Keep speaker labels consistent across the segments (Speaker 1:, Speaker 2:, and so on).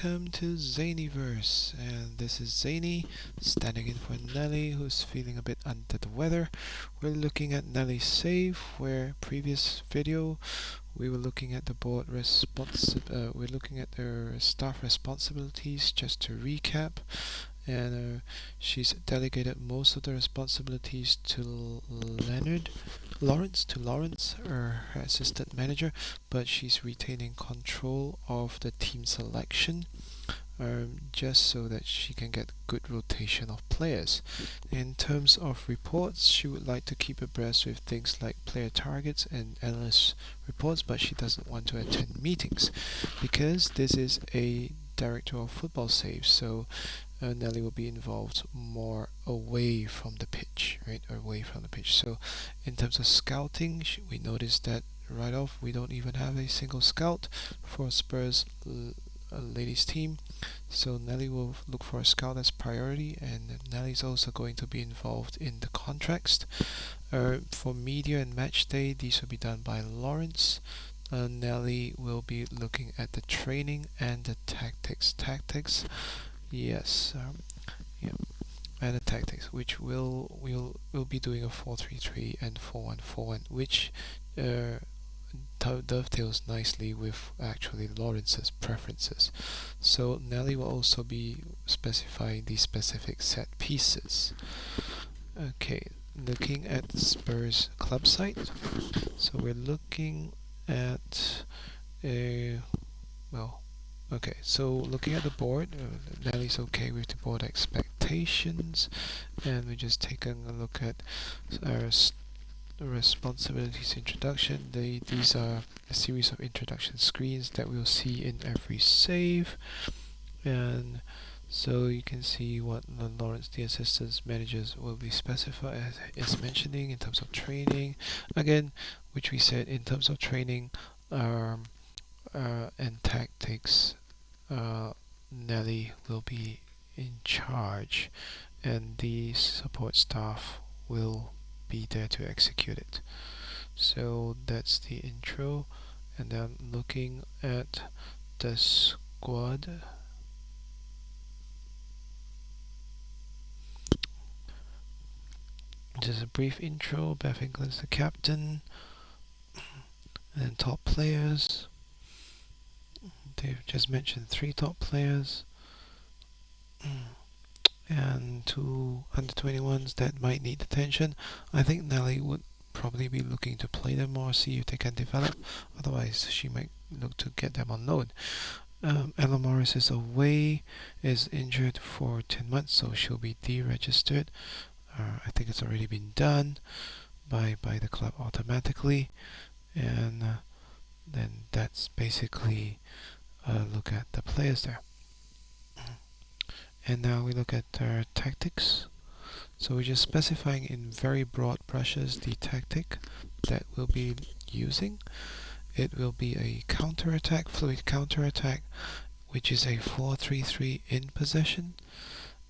Speaker 1: welcome to ZanyVerse, and this is Zany standing in for Nelly, who's feeling a bit under the weather. We're looking at Nelly's save, where previous video we were looking at the board we're looking at their staff responsibilities. Just to recap, and she's delegated most of the responsibilities to Lawrence, her assistant manager, but she's retaining control of the team selection, just so that she can get good rotation of players. In terms of reports, she would like to keep abreast with things like player targets and analyst reports, but she doesn't want to attend meetings because this is a director of football save, so Nelly will be involved more away from the pitch, right? Away from the pitch. So, in terms of scouting, we noticed that right off we don't even have a single scout for Spurs ladies team. So Nelly will look for a scout as priority, and Nelly's also going to be involved in the contracts. For media and match day, these will be done by Lawrence. Nelly will be looking at the training and the tactics. Yes, yeah, and the tactics, which we'll be doing a 4-3-3 and 4-1-4-1, which dovetails nicely with actually Lawrence's preferences. So Nelly will also be specifying the specific set pieces. Okay, looking at the Spurs club site. So we're looking at okay, so looking at the board, Nelly's okay with the board expectations, and we're just taking a look at our responsibilities introduction. These are a series of introduction screens that we'll see in every save, and so you can see what Lawrence, the assistant managers, will be specified as mentioning in terms of training. Again, which we said in terms of training and tactics, Nelly will be in charge, and the support staff will be there to execute it. So that's the intro, and then looking at the squad. Just a brief intro. Beth England's the captain, and then top players. They've just mentioned 3 top players and 2 under 21s that might need attention. I think Nelly would probably be looking to play them more, see if they can develop. Otherwise, she might look to get them on loan. Ella Morris is away, is injured for 10 months, so she'll be deregistered. I think it's already been done by the club automatically, and then that's basically a look at the players there. And now we look at our tactics. So we're just specifying in very broad brushes the tactic that we'll be using. It will be a counter-attack, fluid counter-attack, which is a 4-3-3 in possession,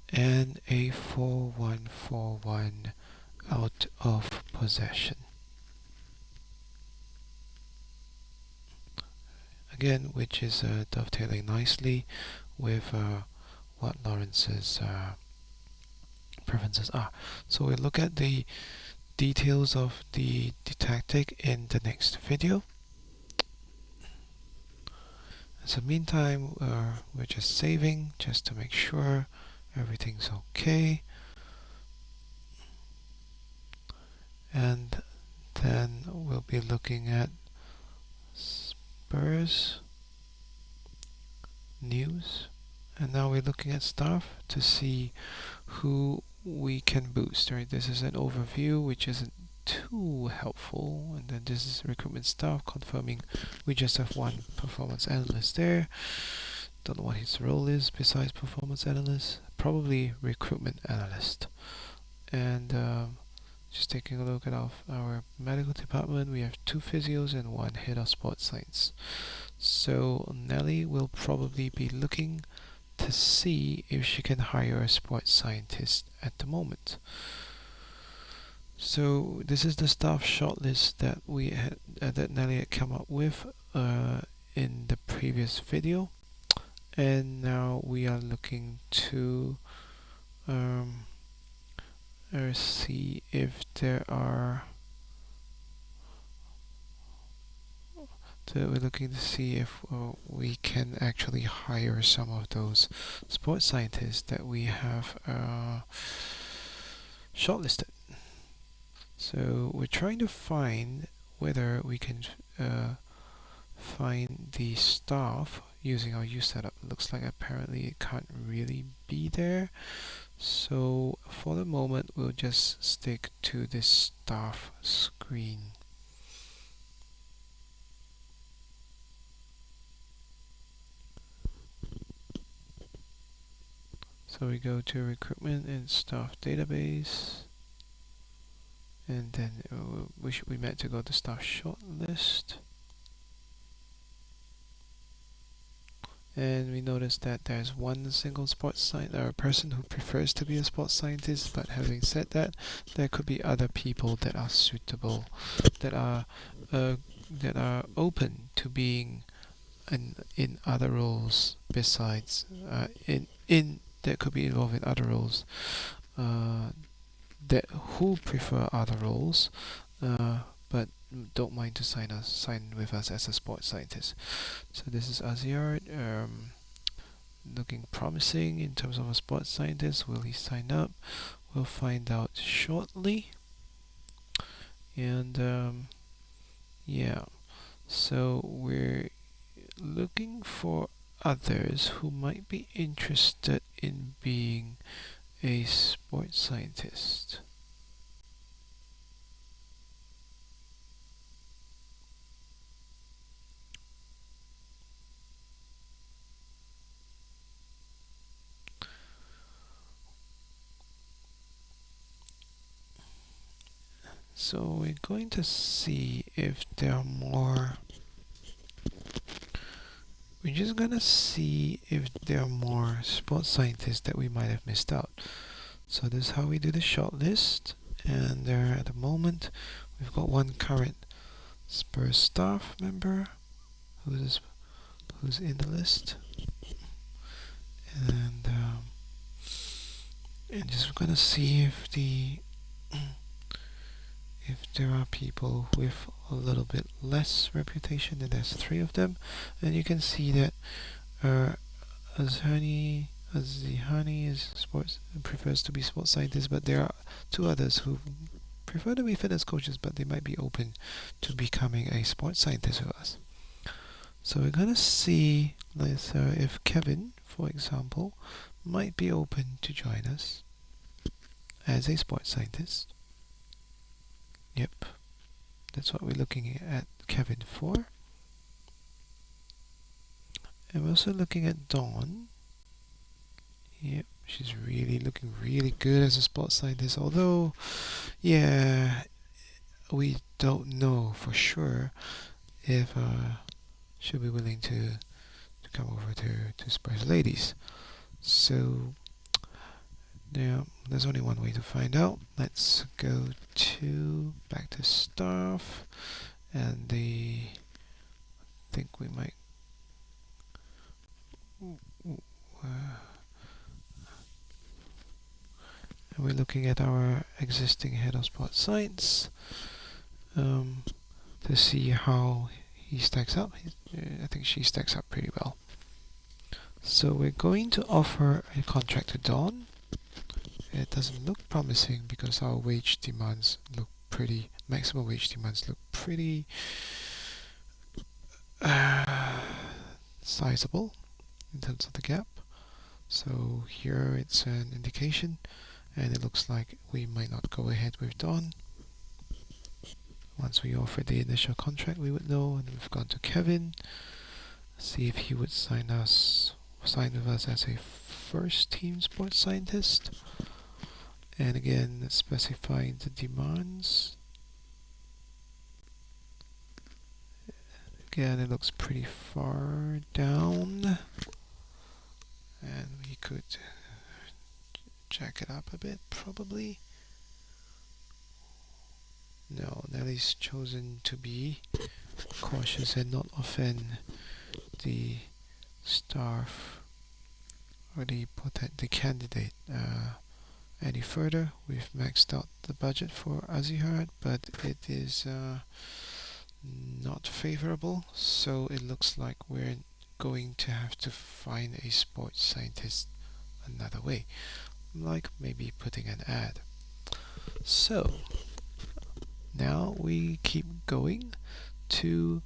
Speaker 1: and a 4-1-4-1 out of possession. Again, which is dovetailing nicely with what Lawrence's preferences are. So we'll look at the details of the tactic in the next video. So meantime, we're just saving just to make sure everything's okay, and then we'll be looking at Spurs news, and now we're looking at staff to see who we can boost. Right, this is an overview which isn't too helpful, and then this is recruitment staff confirming we just have 1 performance analyst there. Don't know what his role is besides performance analyst, probably recruitment analyst. And just taking a look at our medical department, we have 2 physios and 1 head of sports science. So Nelly will probably be looking to see if she can hire a sports scientist at the moment. So this is the staff shortlist that we had that Nelly had come up with in the previous video, And now we are looking to see if there are we're looking to see if we can actually hire some of those sports scientists that we have shortlisted. So we're trying to find whether we can find the staff using our use setup. Looks like apparently it can't really be there. So for the moment, we'll just stick to this staff screen. So we go to recruitment and staff database, and then we meant to go to staff shortlist, and we notice that there's one single sports person who prefers to be a sports scientist. But having said that, there could be other people that are suitable, that are open to being in other roles besides that could be involved in other roles, that who prefer other roles, but don't mind to sign with us as a sports scientist. So this is Aziard, looking promising in terms of a sports scientist. Will he sign up? We'll find out shortly. And yeah, so we're looking for others who might be interested in being a sports scientist. So we're going to see if there are more. We're just gonna see if there are more sports scientists that we might have missed out. So this is how we do the shortlist, and there at the moment we've got one current Spurs staff member who's in the list, and just gonna see if there are people with a little bit less reputation, and there's 3 of them, and you can see that Azhani prefers to be sports scientist, but there are 2 others who prefer to be fitness coaches, but they might be open to becoming a sports scientist with us. So we're gonna see if Kevin, for example, might be open to join us as a sports scientist. Yep, that's what we're looking at Kevin for. And we're also looking at Dawn. Yep, she's looking really good as a sports scientist, although, yeah, we don't know for sure if she'll be willing to come over to Spurs Ladies. So yeah, there's only one way to find out. Let's go back to staff, and I think we might we're looking at our existing head of sports science to see how he stacks up. I think she stacks up pretty well. So we're going to offer a contract to Dawn. It doesn't look promising because our wage demands look maximum wage demands look pretty sizable in terms of the gap. So here it's an indication, and it looks like we might not go ahead with Dawn. Once we offer the initial contract, we would know, and we've gone to Kevin, see if he would sign with us as a first team sports scientist. And again, specifying the demands. Again, it looks pretty far down, and we could jack it up a bit probably. No, Nelly's chosen to be cautious and not offend the staff or the candidate any further. We've maxed out the budget for Azihard, but it is not favorable, so it looks like we're going to have to find a sports scientist another way, like maybe putting an ad. So now we keep going to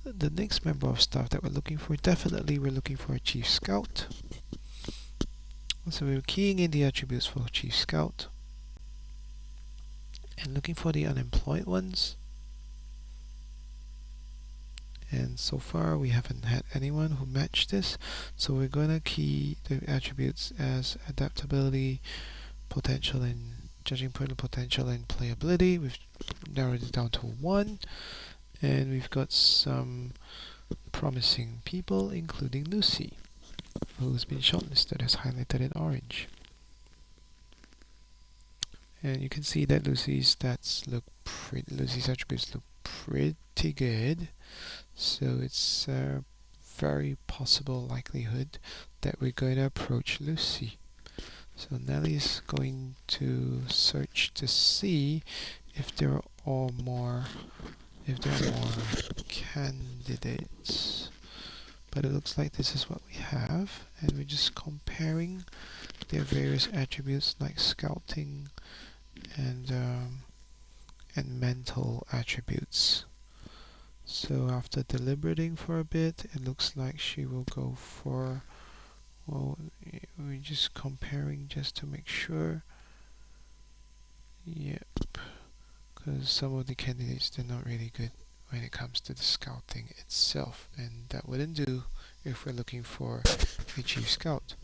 Speaker 1: the next member of staff that we're looking for. Definitely we're looking for a chief scout. So we're keying in the attributes for chief scout and looking for the unemployed ones. And so far we haven't had anyone who matched this, so we're going to key the attributes as adaptability, potential, and judging potential and playability. We've narrowed it down to 1, and we've got some promising people, including Lucy, who's been shortlisted as highlighted in orange. And you can see that Lucy's attributes look pretty good. So it's a very possible likelihood that we're going to approach Lucy. So Nelly is going to search to see if there are more candidates. But it looks like this is what we have, and we're just comparing their various attributes like scouting and mental attributes. So after deliberating for a bit, it looks like she will go for, well, we're just comparing just to make sure. Yep, because some of the candidates, they're not really good when it comes to the scouting itself, and that wouldn't do if we're looking for a chief scout.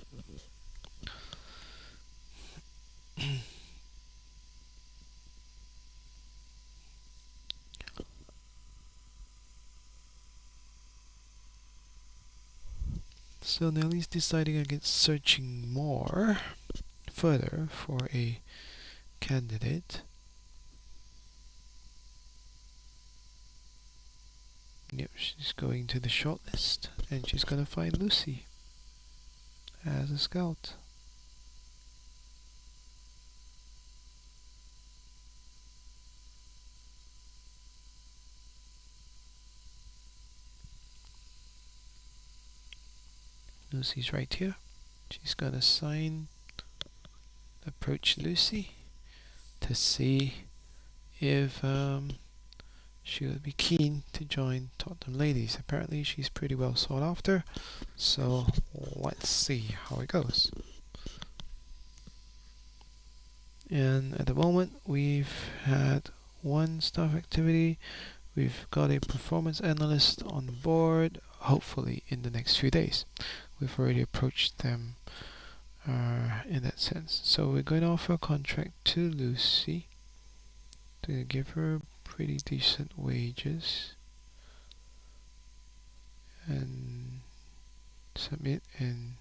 Speaker 1: So Nelly's deciding against searching further for a candidate. Yep, she's going to the shortlist, and she's gonna find Lucy as a scout. Lucy's right here. She's gonna approach Lucy to see if she would be keen to join Tottenham Ladies. Apparently she's pretty well sought after, so let's see how it goes. And at the moment we've had one staff activity. We've got a performance analyst on board, hopefully in the next few days. We've already approached them in that sense. So we're going to offer a contract to Lucy to give her pretty decent wages and submit, and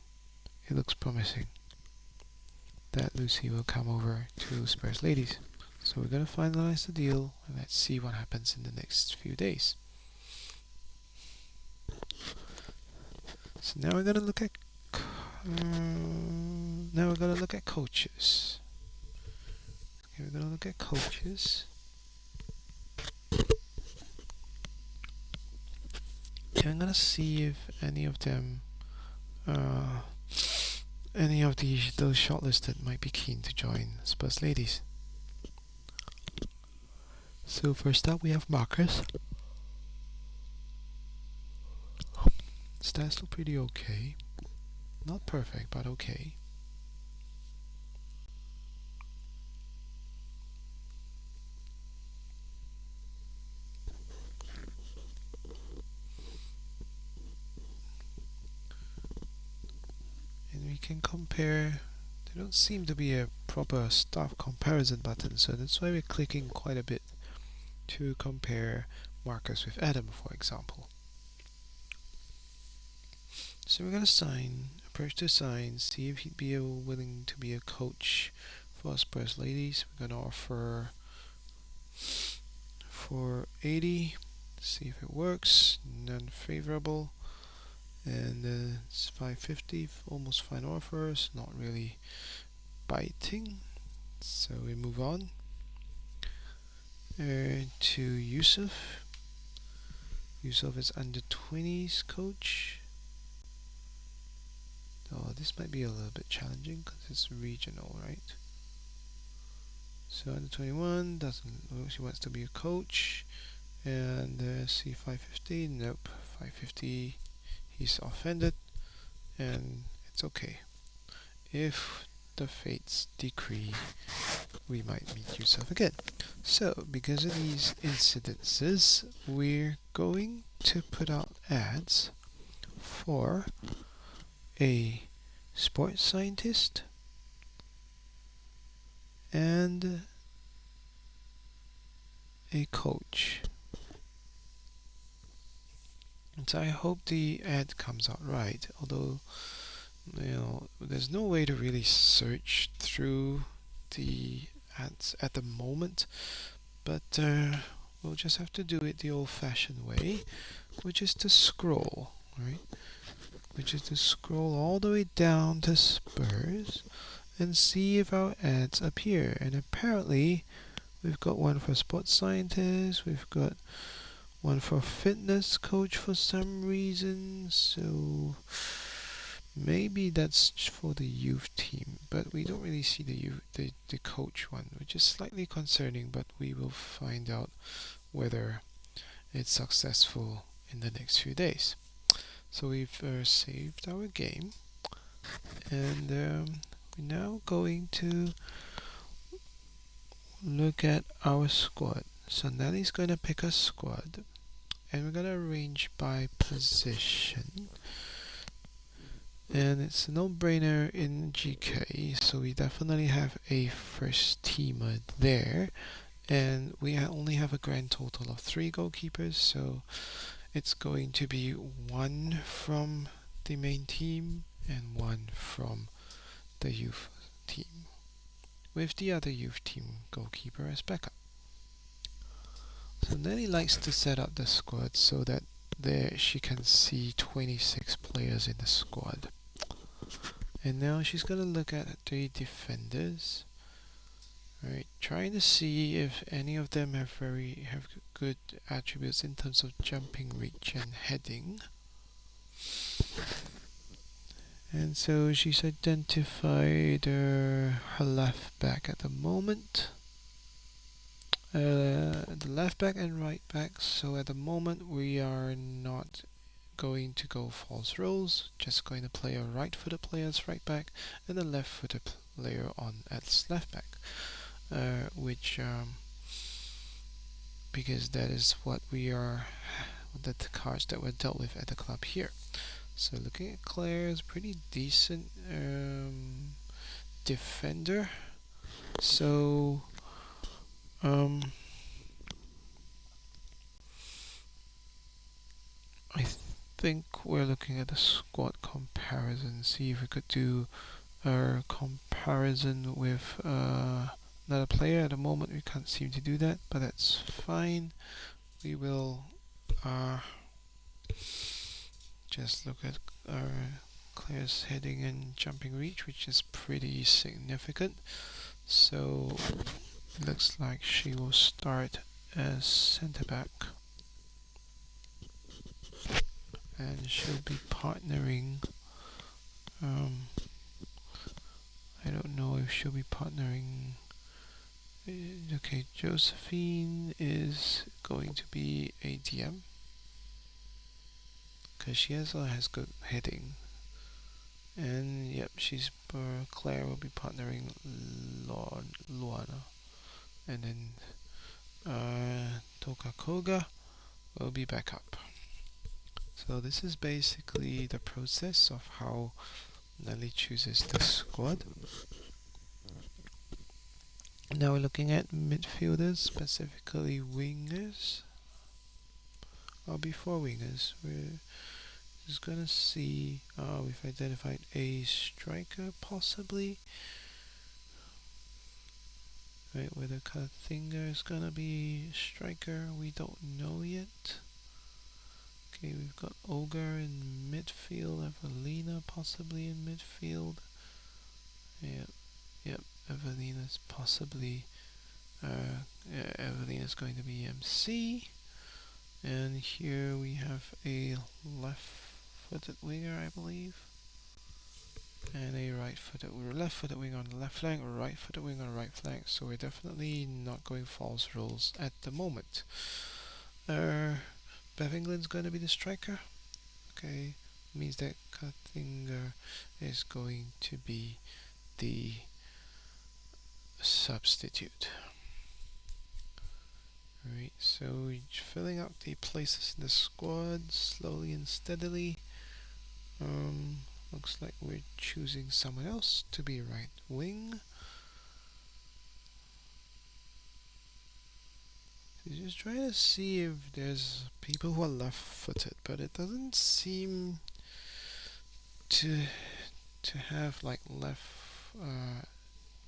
Speaker 1: it looks promising that Lucy will come over to Spurs Ladies. So we're going to finalize the deal, and let's see what happens in the next few days. So now we're going to look at coaches. Okay, we're going to look at coaches. And I'm going to see if any of them, those shortlisted might be keen to join Spurs Ladies. So first up we have Marcus. Stats look pretty okay. Not perfect, but okay. And we can compare. There don't seem to be a proper staff comparison button, so that's why we're clicking quite a bit to compare Marcus with Adam, for example. So we're going to approach to see if he'd be willing to be a coach for Spurs Ladies. We're going to offer for 80, see if it works. None favorable, And it's 550, almost final offers, not really biting. So we move on to Yusuf. Yusuf is under 20s coach. Oh, this might be a little bit challenging because it's regional, right? So under 21 doesn't. She wants to be a coach, and see 550. Nope, 550. He's offended, and it's okay. If the fates decree, we might meet Yusuf again. So, because of these incidences, we're going to put out ads for a sports scientist and a coach. And so I hope the ad comes out right, although there's no way to really search through the ads at the moment, but we'll just have to do it the old-fashioned way, which is to scroll, right? Which is to scroll all the way down to Spurs and see if our ads appear. And apparently, we've got one for sports scientist, we've got one for fitness coach for some reason, so maybe that's for the youth team, but we don't really see the coach one, which is slightly concerning, but we will find out whether it's successful in the next few days. So we've saved our game, and we're now going to look at our squad. So Nelly's going to pick a squad, and we're going to arrange by position. And it's a no-brainer in GK, so we definitely have a first teamer there. And we only have a grand total of 3 goalkeepers, so it's going to be 1 from the main team and 1 from the youth team, with the other youth team goalkeeper as backup. So Nelly likes to set up the squad so that there she can see 26 players in the squad. And now she's going to look at the defenders, right, trying to see if any of them have good attributes in terms of jumping reach and heading. And so she's identified her left back at the moment. The left back and right back. So at the moment we are not going to go false roles, just going to play a right-footed player as right back and a left-footed player on as left back, because that is what we are, the cards that were dealt with at the club here. So looking at Claire's pretty decent defender. So I think we're looking at a squad comparison, see if we could do a comparison with another player. At the moment we can't seem to do that, but that's fine. We will just look at Claire's heading and jumping reach, which is pretty significant. So it looks like she will start as centre back, and she'll be partnering. I don't know if she'll be partnering. Okay, Josephine is going to be a DM because she also has good heading. And yep, Claire will be partnering Luana, and then Tokakoga will be back up. So this is basically the process of how Nelly chooses the squad. Now we're looking at midfielders, specifically wingers. Before wingers, we're just gonna see. We've identified a striker, possibly. Right, whether Kathinger is gonna be striker, we don't know yet. Okay, we've got Ogre in midfield, Evelina possibly in midfield. Yep, Evelina's possibly Evelina's going to be MC. And here we have a left-footed winger, I believe. And a left-footed winger on the left flank, or right-footed winger on the right flank. So we're definitely not going false roles at the moment. Bev England's going to be the striker. Okay, means that Cuttinger is going to be the substitute. Alright, so we're filling out the places in the squad slowly and steadily. Looks like we're choosing someone else to be right wing. Just trying to see if there's people who are left-footed, but it doesn't seem to have like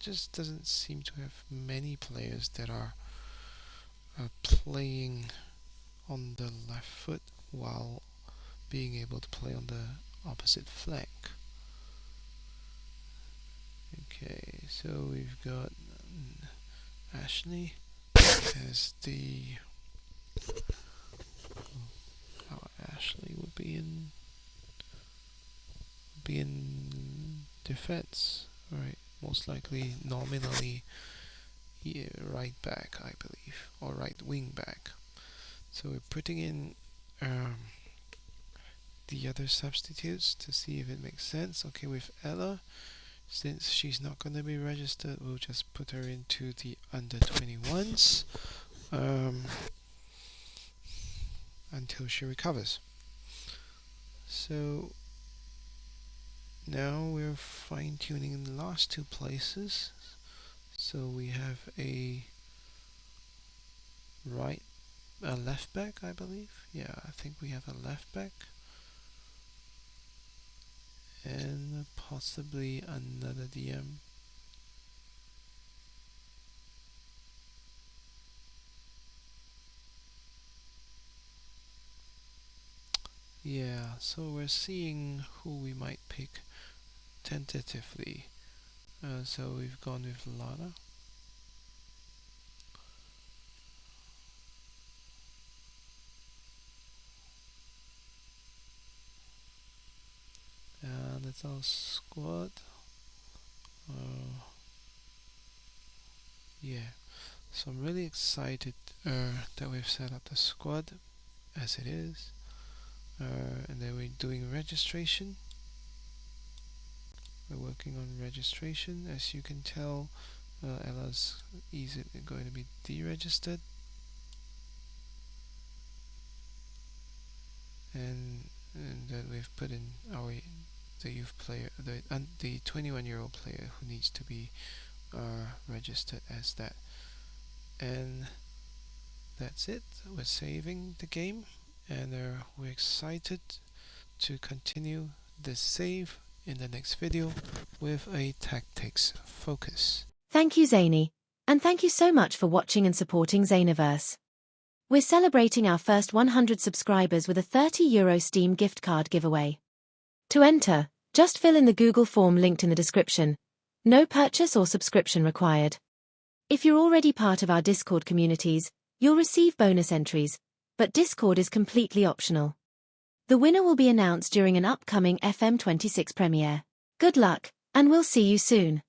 Speaker 1: just doesn't seem to have many players that are playing on the left foot while being able to play on the opposite flank. Okay, so we've got Ashley as the Ashley would be in defense, right? Most likely, nominally, right back, I believe, or right wing back. So we're putting in the other substitutes to see if it makes sense. Okay, with Ella, since she's not going to be registered, we'll just put her into the under 21s until she recovers. So now we're fine-tuning the last two places. So we have a left back, I believe. Yeah, I think we have a left back. And possibly another DM. Yeah, so we're seeing who we might pick tentatively. So we've gone with Lana. And that's our squad. Yeah, so I'm really excited that we've set up the squad as it is. And then we're doing registration. We're working on registration. As you can tell, Ella's going to be deregistered. And that we've put in the youth player, the 21-year-old player who needs to be registered as that. And that's it. We're saving the game, and we're excited to continue this save in the next video with a tactics focus.
Speaker 2: Thank you, Zany, and thank you so much for watching and supporting ZanyVerse. We're celebrating our first 100 subscribers with a €30 Steam gift card giveaway. To enter, just fill in the Google form linked in the description. No purchase or subscription required. If you're already part of our Discord communities, you'll receive bonus entries, but Discord is completely optional. The winner will be announced during an upcoming FM26 premiere. Good luck, and we'll see you soon.